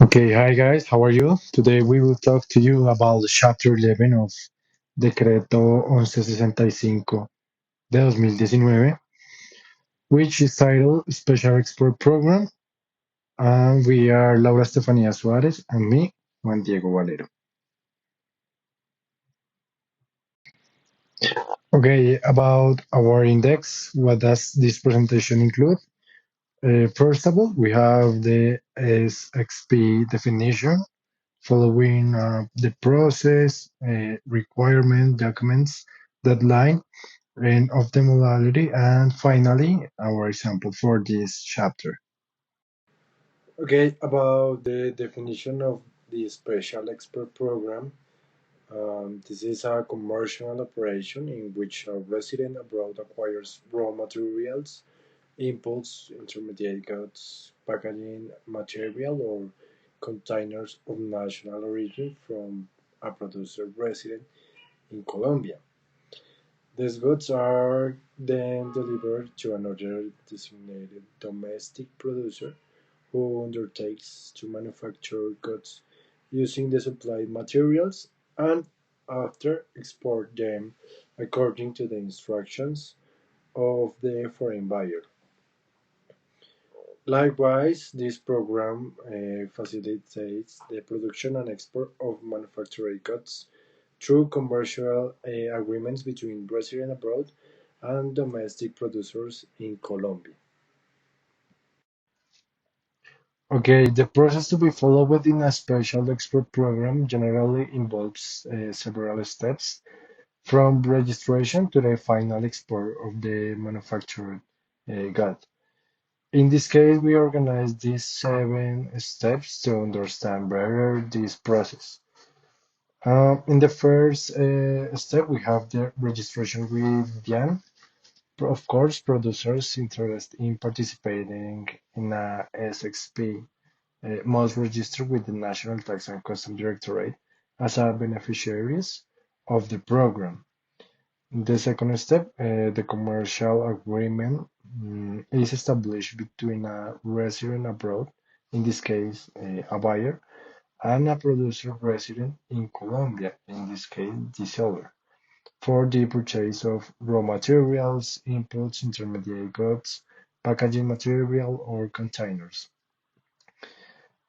Okay, hi guys, how are you? Today we will talk to you about Chapter 11 of Decreto 1165 de 2019, which is titled Special Export Program. And we are Laura Estefania Suarez and me, Juan Diego Valero. Okay, about our index, what does this presentation include? First of all, we have the SXP definition, following the process, requirement, documents, deadline, and of the modality, and finally, our example for this chapter. Okay, about the definition of the Special Export Program, this is a commercial operation in which a resident abroad acquires raw materials, inputs, intermediate goods, packaging material, or containers of national origin from a producer resident in Colombia. These goods are then delivered to another designated domestic producer who undertakes to manufacture goods using the supplied materials and after export them according to the instructions of the foreign buyer. Likewise, this program facilitates the production and export of manufactured goods through commercial agreements between Brazilian abroad and domestic producers in Colombia. Okay, the process to be followed within a special export program generally involves several steps, from registration to the final export of the manufactured good. In this case, we organize these 7 steps to understand better this process. In the first step, we have the registration with DIAN. Of course, producers interested in participating in a SXP must register with the National Tax and Customs Directorate as a beneficiaries of the program. The second step, the commercial agreement, is established between a resident abroad, in this case, a buyer, and a producer resident in Colombia, in this case, the seller, for the purchase of raw materials, inputs, intermediate goods, packaging material, or containers.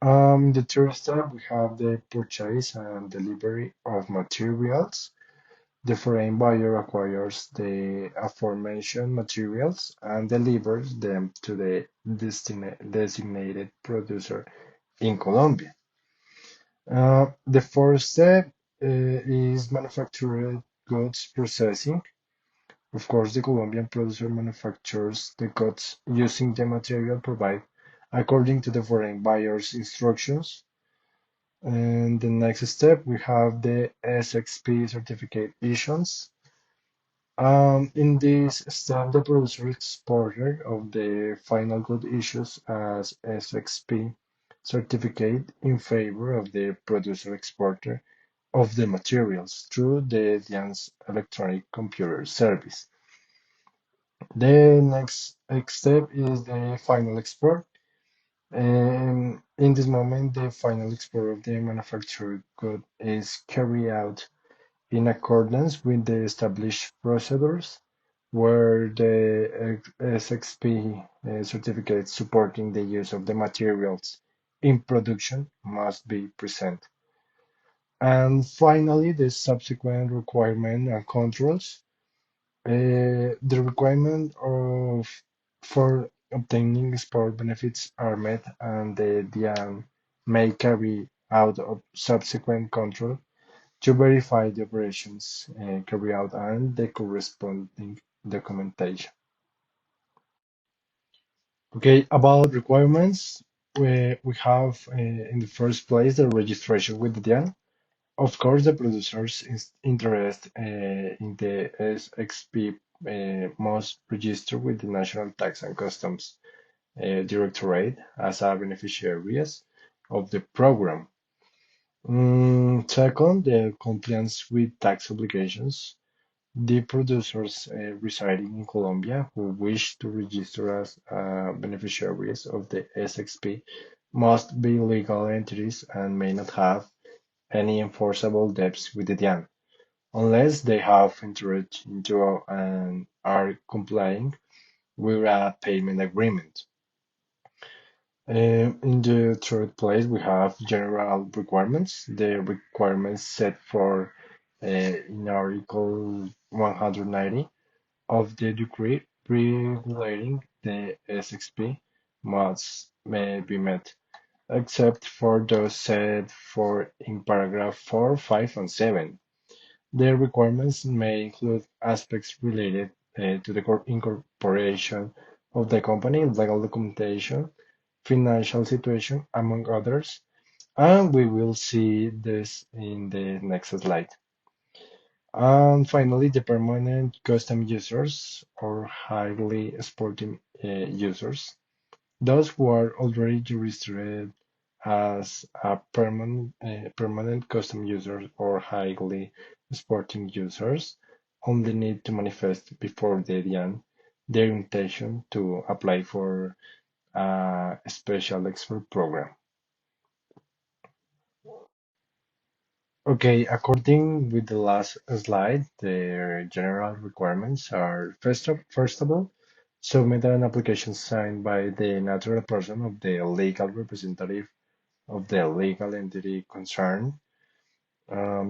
The third step, we have the purchase and delivery of materials. The foreign buyer acquires the aforementioned materials and delivers them to the designated producer in Colombia. The fourth step is manufactured goods processing. Of course, the Colombian producer manufactures the goods using the material provided according to the foreign buyer's instructions. And the next step, we have the SXP certificate issuance. In this step, the producer exporter of the final good issues as SXP certificate in favor of the producer exporter of the materials through the DIAN's electronic computer service. The next step is the final export. In this moment, the final export of the manufactured good is carried out in accordance with the established procedures, where the SXP certificates supporting the use of the materials in production must be present. And finally, the subsequent requirement and controls. The requirement of for obtaining sport benefits are met, and the DIAN may carry out a subsequent control to verify the operations carried out and the corresponding documentation. Okay, about requirements, we have in the first place the registration with the DIAN. Of course, the producers is interest in the SXP must register with the National Tax and Customs Directorate as a beneficiaries of the program. Second, the compliance with tax obligations. The producers residing in Colombia who wish to register as beneficiaries of the SXP must be legal entities and may not have any enforceable debts with the DIAN, unless they have entered into and are complying with a payment agreement. In the third place, we have general requirements. The requirements set for in Article 190 of the decree regulating the SXP may be met, except for those set for in paragraph 4, 5, and 7. The requirements may include aspects related to the incorporation of the company, legal documentation, financial situation, among others, and we will see this in the next slide. And finally, the permanent custom users or highly sporting users, those who are already registered as a permanent custom user or highly sporting users, only need to manifest before the DIAN their intention to apply for a special expert program. Okay, according with the last slide, the general requirements are first of all, submit an application signed by the natural person of the legal representative of the legal entity concerned.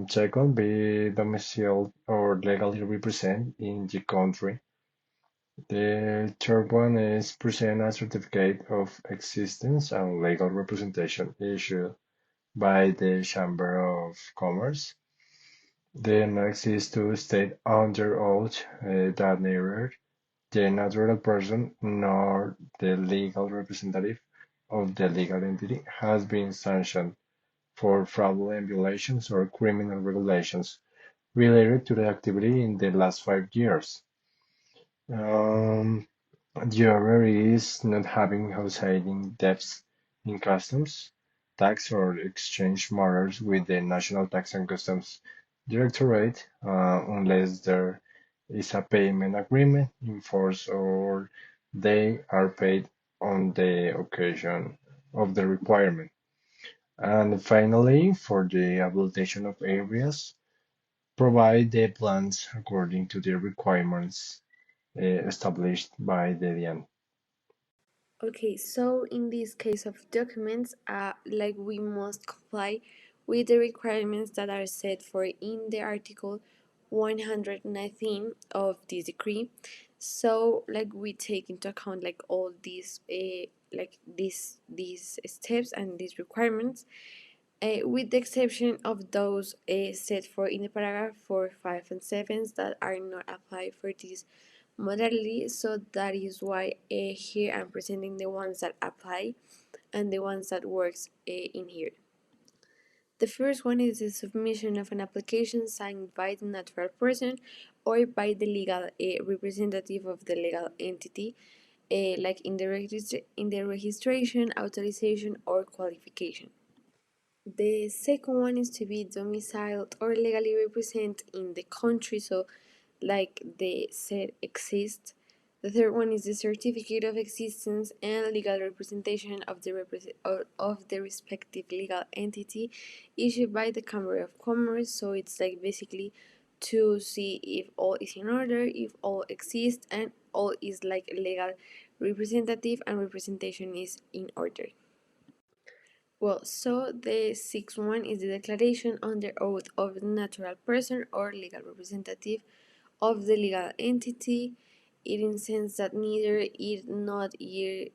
Second, be domiciled or legally represent in the country. The third one is present a certificate of existence and legal representation issued by the Chamber of Commerce. The next is to state under oath that neither the natural person nor the legal representative of the legal entity has been sanctioned for fraudulent violations or criminal regulations related to the activity in the last 5 years. Um, the other is not having outstanding debts in customs, tax, or exchange matters with the National Tax and Customs Directorate unless there is a payment agreement in force or they are paid on the occasion of the requirement. And finally, for the habilitation of areas, provide the plans according to the requirements established by the DIAN. Okay, so in this case of documents, like we must comply with the requirements that are set for in the article 119 of this decree. So like we take into account like all these these steps and these requirements, with the exception of those set for in the paragraph 4, 5, and 7 that are not applied for this modality. So that is why here I'm presenting the ones that apply and the ones that works in here. The first one is the submission of an application signed by the natural person or by the legal representative of the legal entity, like in in the registration, authorization, or qualification. The second one is to be domiciled or legally represent in the country, so like the said exists. The third one is the certificate of existence and legal representation of of the respective legal entity issued by the Chamber of Commerce. So it's like basically to see if all is in order, if all exists, and all is like legal representative and representation is in order. Well, so the sixth one is the declaration under oath of the natural person or legal representative of the legal entity. It intends that neither it not it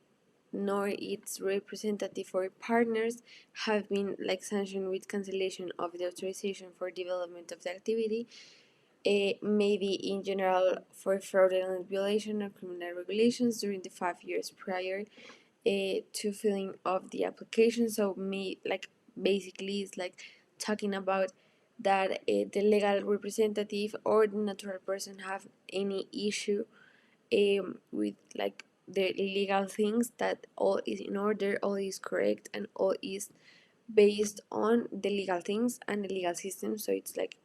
nor its representative or partners have been like sanctioned with cancellation of the authorization for development of the activity, maybe in general for fraudulent violation of criminal regulations during the 5 years prior to filling of the application. So me like basically it's like talking about that the legal representative or the natural person have any issue with like the legal things, that all is in order, all is correct, and all is based on the legal things and the legal system. So it's like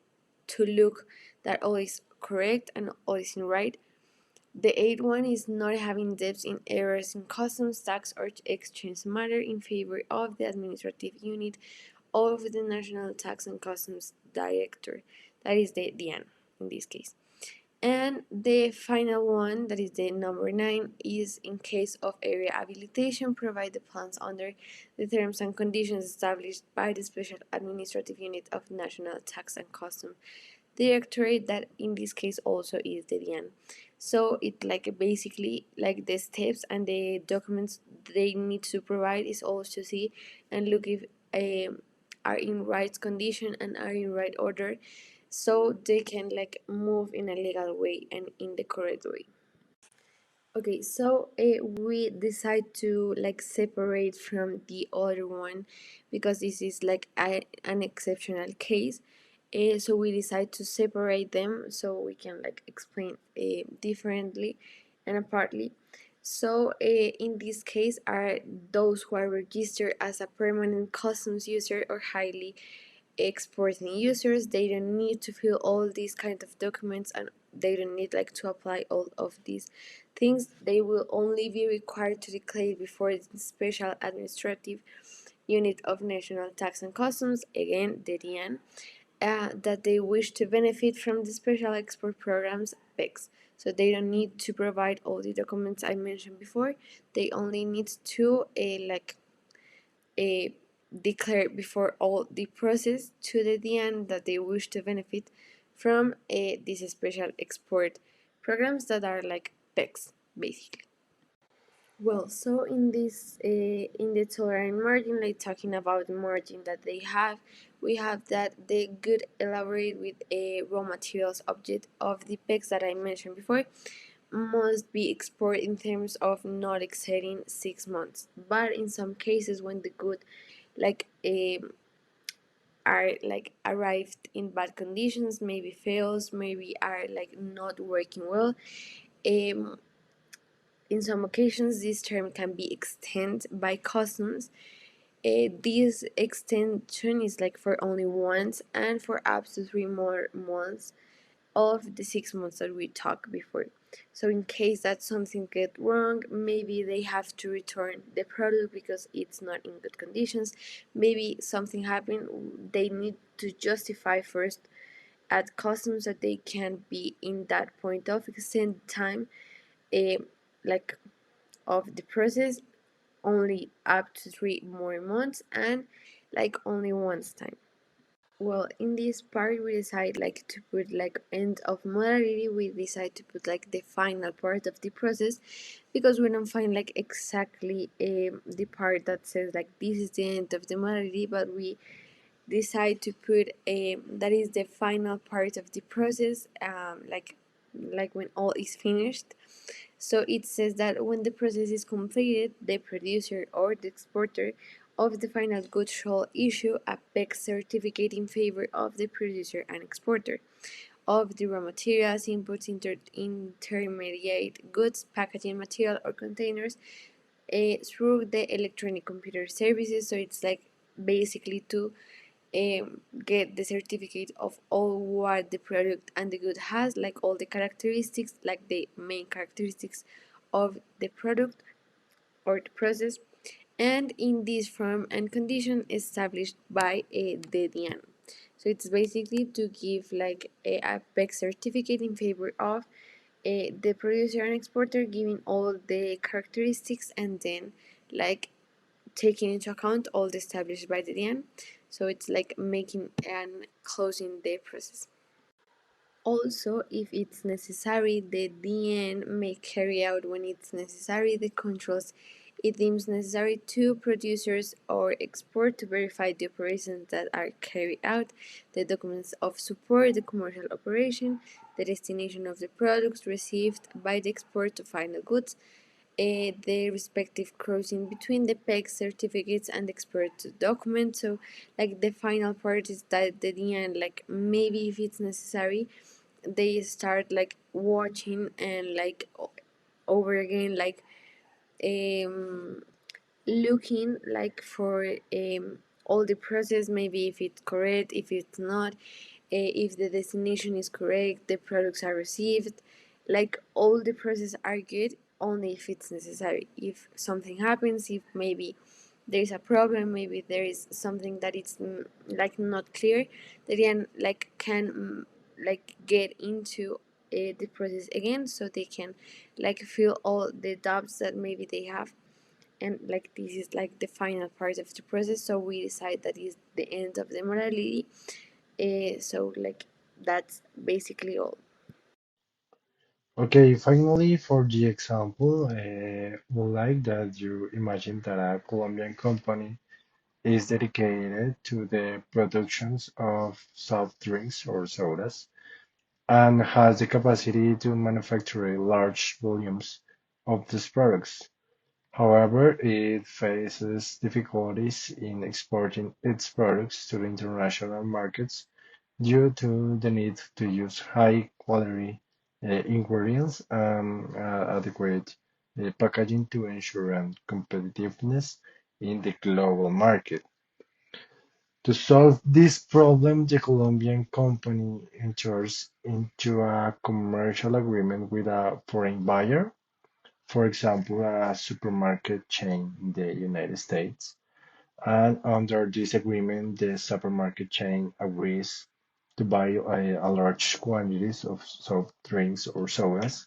to look that all is correct and all is in right. The eighth one is not having depths in errors in customs, tax, or exchange matter in favor of the administrative unit of the National Tax and Customs Director, that is the DIAN in this case. And the final one, that is the number 9, is in case of area habilitation, provide the plans under the terms and conditions established by the Special Administrative Unit of National Tax and Customs Directorate, that in this case also is the DIAN. So it like basically like the steps and the documents they need to provide is also to see and look if are in right condition and are in right order, so they can like move in a legal way and in the correct way. Okay, so we decide to like separate from the other one because this is like an exceptional case. So we decide to separate them so we can like explain differently and apartly. So in this case are those who are registered as a permanent customs user or highly exporting users. They don't need to fill all these kind of documents and they don't need like to apply all of these things. They will only be required to declare before the Special Administrative Unit of National Tax and Customs, again the DIAN, that they wish to benefit from the special export programs PECs. So they don't need to provide all the documents I mentioned before. They only need to like a declare before all the process to the DIAN that they wish to benefit from these special export programs that are like PECs basically. Well, so in this in the tolerant margin, like talking about the margin that they have, we have that they could elaborate with a raw materials object of the PECs that I mentioned before must be exported in terms of not exceeding 6 months. But in some cases, when the good like are like arrived in bad conditions, maybe fails, maybe are like not working well. Um, in some occasions, this term can be extended by customs. This extension is like for only once and for up to 3 more months of the 6 months that we talked before. So in case that something get wrong, maybe they have to return the product because it's not in good conditions. Maybe something happened, they need to justify first at customs that they can be in that point of extended time, uh, like of the process, only up to 3 more months and like only once time. Well, in this part we decide like to put like end of modality. We decide to put like the final part of the process because we don't find like exactly the part that says like this is the end of the modality, but we decide to put that is the final part of the process, like when all is finished. So it says that when the process is completed, the producer or the exporter of the final good shall issue a PEC certificate in favor of the producer and exporter of the raw materials, inputs, intermediate goods, packaging material, or containers through the electronic computer services. So it's like basically to get the certificate of all what the product and the good has, like all the characteristics, like the main characteristics of the product or the process, and in this form and condition established by the DIAN. So it's basically to give like a PEC certificate in favor of the producer and exporter, giving all the characteristics and then like taking into account all the established by the DIAN. So it's like making and closing the process. Also, if it's necessary, the DN may carry out when it's necessary the controls it deems necessary to producers or export to verify the operations that are carried out, the documents of support, the commercial operation, the destination of the products received by the export to final goods, the respective crossing between the PEG certificates and the expert document. So, like the final part is that the DN, like maybe if it's necessary, they start like watching and like over again, like um, looking like for all the process, maybe if it's correct, if it's not, if the destination is correct, the products are received, like all the processes are good only if it's necessary. If something happens, if maybe there is a problem, maybe there is something that it's like not clear, they can like get into the process again, so they can like fill all the doubts that maybe they have. And like this is like the final part of the process, so we decide that is the end of the morality. So like that's basically all. Okay, finally, for the example, would like that you imagine that a Colombian company is dedicated to the productions of soft drinks or sodas and has the capacity to manufacture large volumes of these products. However, it faces difficulties in exporting its products to the international markets due to the need to use high quality ingredients and adequate packaging to ensure competitiveness in the global market. To solve this problem, the Colombian company enters into a commercial agreement with a foreign buyer, for example, a supermarket chain in the United States. And under this agreement, the supermarket chain agrees to buy a large quantities of soft drinks or sodas,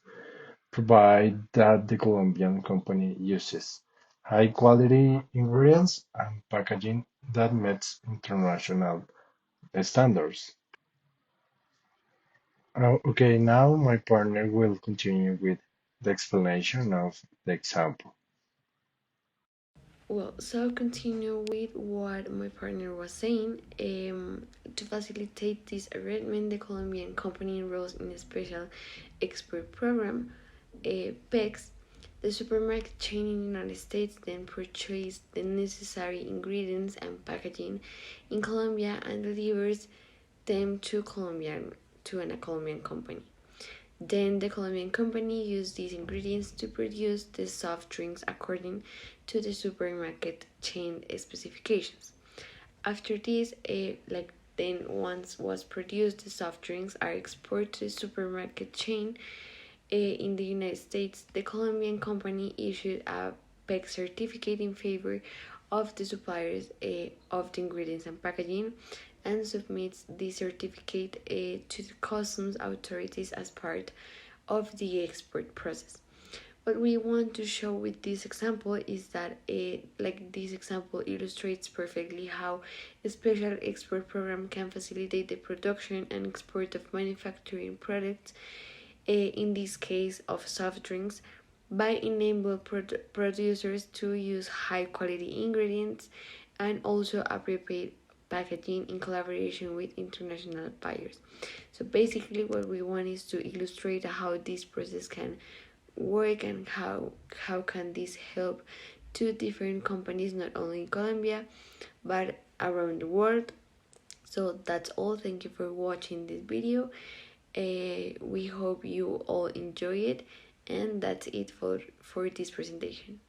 provided that the Colombian company uses high quality ingredients and packaging that meets international standards. Okay, now my partner will continue with the explanation of the example. Well, so continue with what my partner was saying. To facilitate this arrangement, the Colombian company enrolls in a special export program, PEX. The supermarket chain in the United States then purchases the necessary ingredients and packaging in Colombia and delivers them to a Colombian company. Then the Colombian company used these ingredients to produce the soft drinks according to the supermarket chain specifications. After this, then once was produced, the soft drinks are exported to the supermarket chain in the United States. The Colombian company issued a PEC certificate in favor of the suppliers of the ingredients and packaging and submits the certificate to the customs authorities as part of the export process. What we want to show with this example is that this example illustrates perfectly how a special export program can facilitate the production and export of manufacturing products, in this case of soft drinks, by enabling producers to use high quality ingredients and also appropriate packaging in collaboration with international buyers. So basically what we want is to illustrate how this process can work and how can this help to different companies not only in Colombia but around the world. So that's all. Thank you for watching this video. We hope you all enjoy it, and that's it for this presentation.